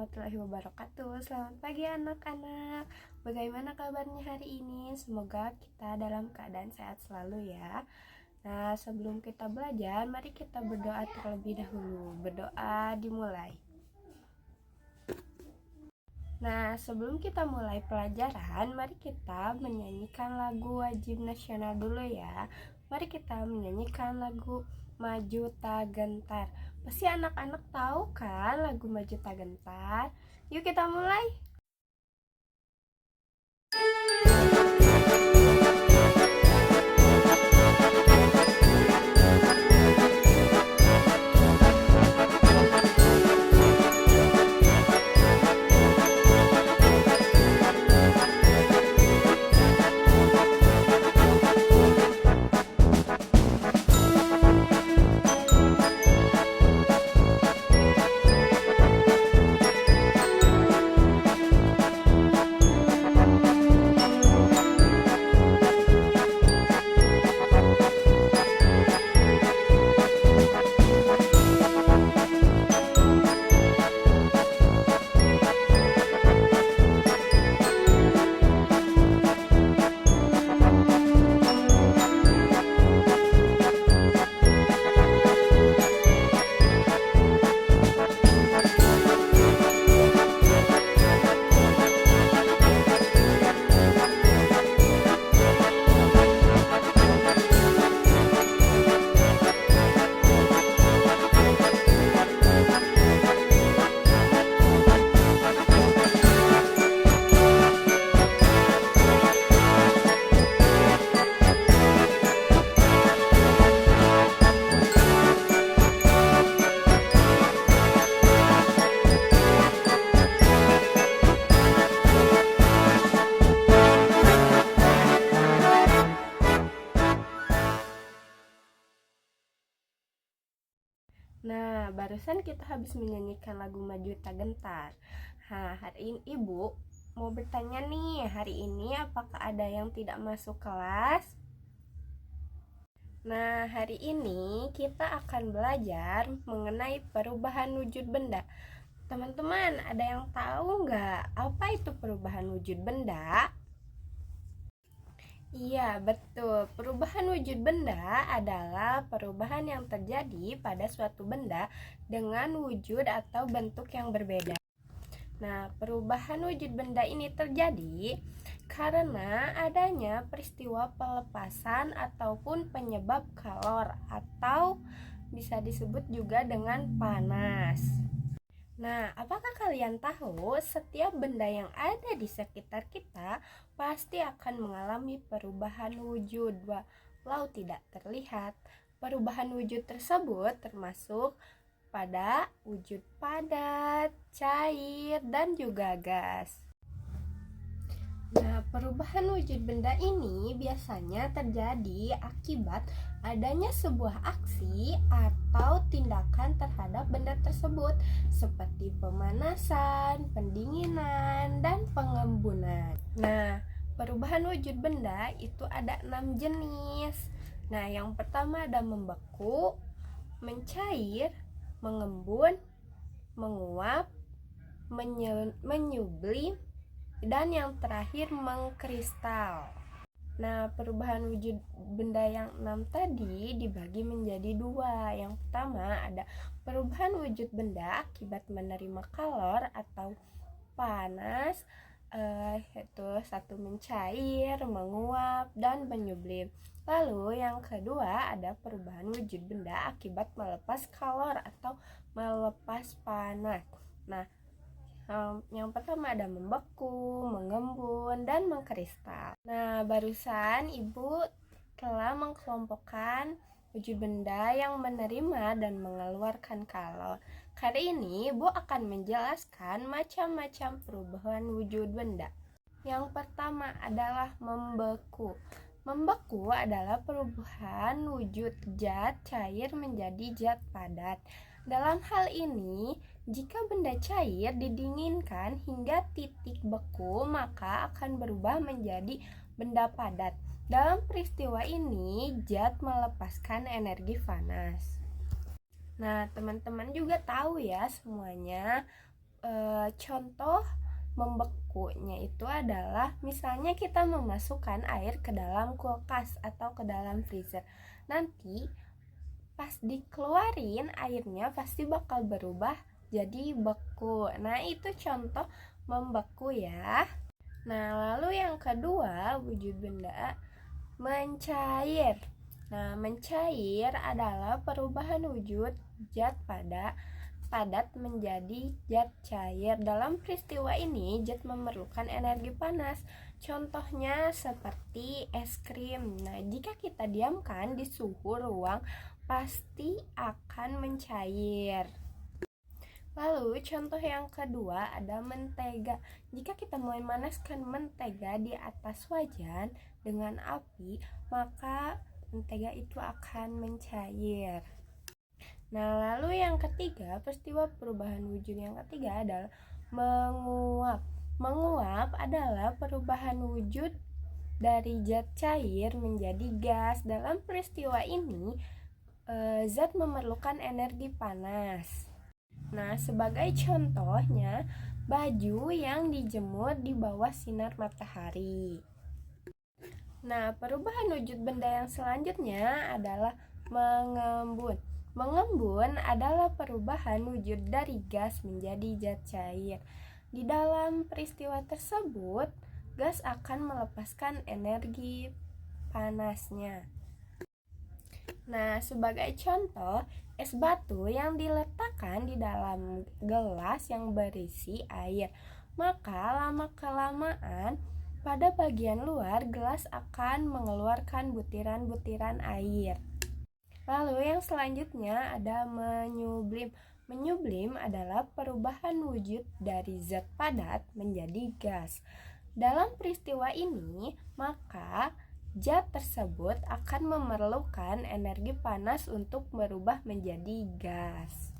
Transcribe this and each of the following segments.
warahmatullahi wabarakatuh. Selamat pagi anak-anak. Bagaimana kabarnya hari ini? Semoga kita dalam keadaan sehat selalu ya. Nah, sebelum kita belajar, mari kita berdoa terlebih dahulu. Berdoa dimulai. Nah, sebelum kita mulai pelajaran, mari kita menyanyikan lagu wajib nasional dulu ya. Mari kita menyanyikan lagu Maju Tak Gentar. Pasti anak-anak tahu kan lagu Maju Tak Gentar? Yuk kita mulai. Nah, barusan kita habis menyanyikan lagu Maju Tak Gentar. Nah, hari ini Ibu mau bertanya nih, hari ini apakah ada yang tidak masuk kelas? Nah, hari ini kita akan belajar mengenai perubahan wujud benda. Teman-teman, ada yang tahu nggak apa itu perubahan wujud benda? Iya, betul. Perubahan wujud benda adalah perubahan yang terjadi pada suatu benda dengan wujud atau bentuk yang berbeda. Nah, perubahan wujud benda ini terjadi karena adanya peristiwa pelepasan ataupun penyebab kalor atau bisa disebut juga dengan panas. Nah, apakah kalian tahu setiap benda yang ada di sekitar kita pasti akan mengalami perubahan wujud walau tidak terlihat. Perubahan wujud tersebut termasuk pada wujud padat, cair, dan juga gas. Nah, perubahan wujud benda ini biasanya terjadi akibat adanya sebuah aksi atau tindakan terhadap benda tersebut seperti pemanasan, pendinginan, dan pengembunan. Nah, perubahan wujud benda itu ada 6 jenis. Nah, yang pertama ada membeku, mencair, mengembun, menguap, menyublim, dan yang terakhir mengkristal. Nah, perubahan wujud benda yang 6 tadi dibagi menjadi 2. Yang pertama ada perubahan wujud benda akibat menerima kalor atau panas, yaitu satu mencair, menguap, dan menyublim. Lalu yang kedua ada perubahan wujud benda akibat melepas kalor atau melepas panas. Nah, yang pertama ada membeku, mengembun, dan mengkristal. Nah, barusan Ibu telah mengkelompokkan wujud benda yang menerima dan mengeluarkan kalor. Kali ini Ibu akan menjelaskan macam-macam perubahan wujud benda. Yang pertama adalah membeku. Membeku adalah perubahan wujud zat cair menjadi zat padat. Dalam hal ini, jika benda cair didinginkan hingga titik beku, maka akan berubah menjadi benda padat. Dalam peristiwa ini, zat melepaskan energi panas. Nah, teman-teman juga tahu ya semuanya, Contoh membekunya itu adalah misalnya kita memasukkan air ke dalam kulkas atau ke dalam freezer. Nanti pas dikeluarin airnya pasti bakal berubah jadi beku. Nah, itu contoh membeku ya. Nah, lalu yang kedua, wujud benda mencair. Nah, mencair adalah perubahan wujud zat padat menjadi zat cair. Dalam peristiwa ini, zat memerlukan energi panas. Contohnya seperti es krim. Nah, jika kita diamkan di suhu ruang, pasti akan mencair. Lalu contoh yang kedua ada mentega. Jika kita memanaskan mentega di atas wajan dengan api, maka mentega itu akan mencair. Nah, lalu yang ketiga, peristiwa perubahan wujud yang ketiga adalah menguap. Menguap adalah perubahan wujud dari zat cair menjadi gas. Dalam peristiwa ini, zat memerlukan energi panas. Nah, sebagai contohnya, baju yang dijemur di bawah sinar matahari. Nah, perubahan wujud benda yang selanjutnya adalah mengembun. Mengembun adalah perubahan wujud dari gas menjadi zat cair. Di dalam peristiwa tersebut, gas akan melepaskan energi panasnya. Nah, sebagai contoh, es batu yang diletakkan di dalam gelas yang berisi air, maka lama-kelamaan pada bagian luar gelas akan mengeluarkan butiran-butiran air. Lalu yang selanjutnya ada menyublim. Menyublim adalah perubahan wujud dari zat padat menjadi gas. Dalam peristiwa ini, maka zat tersebut akan memerlukan energi panas untuk berubah menjadi gas.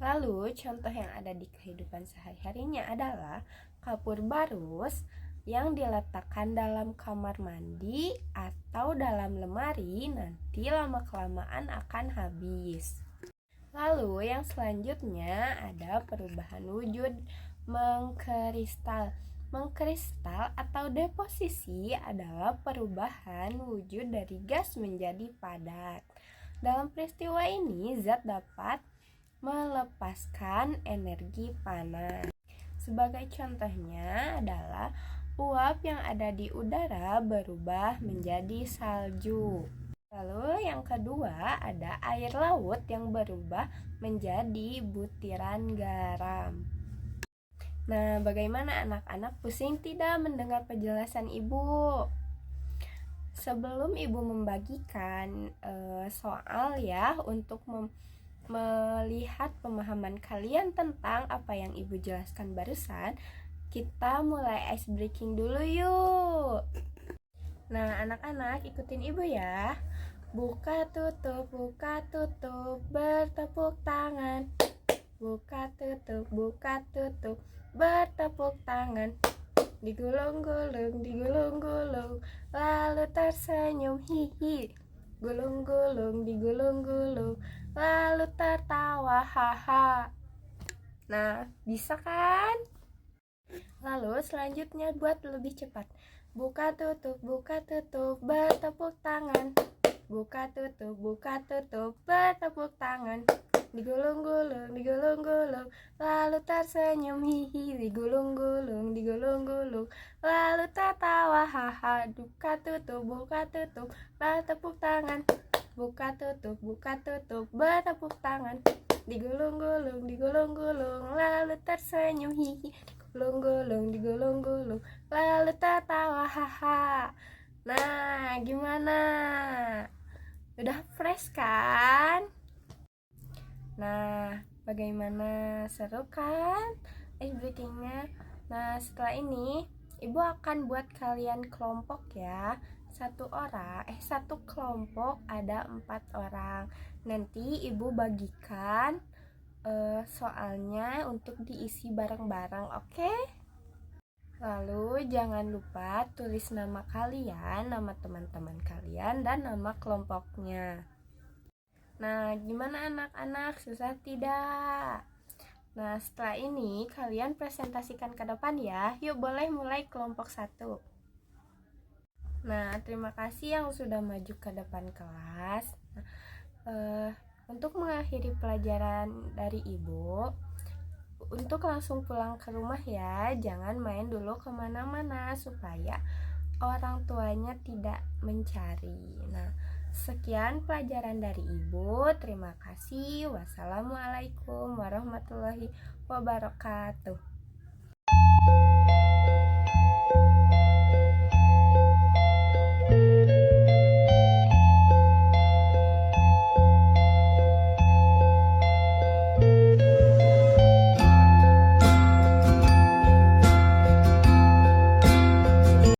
Lalu contoh yang ada di kehidupan sehari-harinya adalah kapur barus yang diletakkan dalam kamar mandi atau dalam lemari, nanti lama-kelamaan akan habis. Lalu yang selanjutnya ada perubahan wujud mengkristal. Mengkristal atau deposisi adalah perubahan wujud dari gas menjadi padat. Dalam peristiwa ini, zat dapat melepaskan energi panas. Sebagai contohnya adalah uap yang ada di udara berubah menjadi salju. Lalu yang kedua ada air laut yang berubah menjadi butiran garam. Nah, bagaimana anak-anak, pusing tidak mendengar penjelasan ibu? Sebelum ibu membagikan soal ya untuk melihat pemahaman kalian tentang apa yang ibu jelaskan barusan, kita mulai ice breaking dulu yuk. Nah, anak-anak ikutin ibu ya. Buka tutup, bertepuk tangan. Buka tutup, bertepuk tangan. Digulung-gulung, lalu tersenyum hihi. Gulung-gulung, digulung-gulung, lalu tertawa haha. Nah, bisa kan? Lalu selanjutnya buat lebih cepat. Buka tutup, bertepuk tangan. Buka tutup, bertepuk tangan. Digulung-gulung, lalu tersenyum hihi. Digulung-gulung, lalu tertawa haha. Buka tutup, bertepuk tangan. Buka tutup, bertepuk tangan. Digulung-gulung, lalu tersenyum hihi. Digulung-gulung, lalu tertawa haha. Nah, gimana? Udah fresh kan? Nah, bagaimana, seru kan ice breakingnya? Nah, setelah ini ibu akan buat kalian kelompok ya. Satu kelompok ada 4 orang. Nanti ibu bagikan soalnya untuk diisi bareng-bareng, oke? Lalu jangan lupa tulis nama kalian, nama teman-teman kalian, dan nama kelompoknya. Nah, gimana anak-anak? Susah tidak? Nah, setelah ini kalian presentasikan ke depan ya. Yuk, boleh mulai kelompok 1. Nah, terima kasih yang sudah maju ke depan kelas. Untuk mengakhiri pelajaran dari Ibu, untuk langsung pulang ke rumah ya, jangan main dulu kemana-mana supaya orang tuanya tidak mencari. Nah, sekian pelajaran dari Ibu. Terima kasih. Wassalamualaikum warahmatullahi wabarakatuh.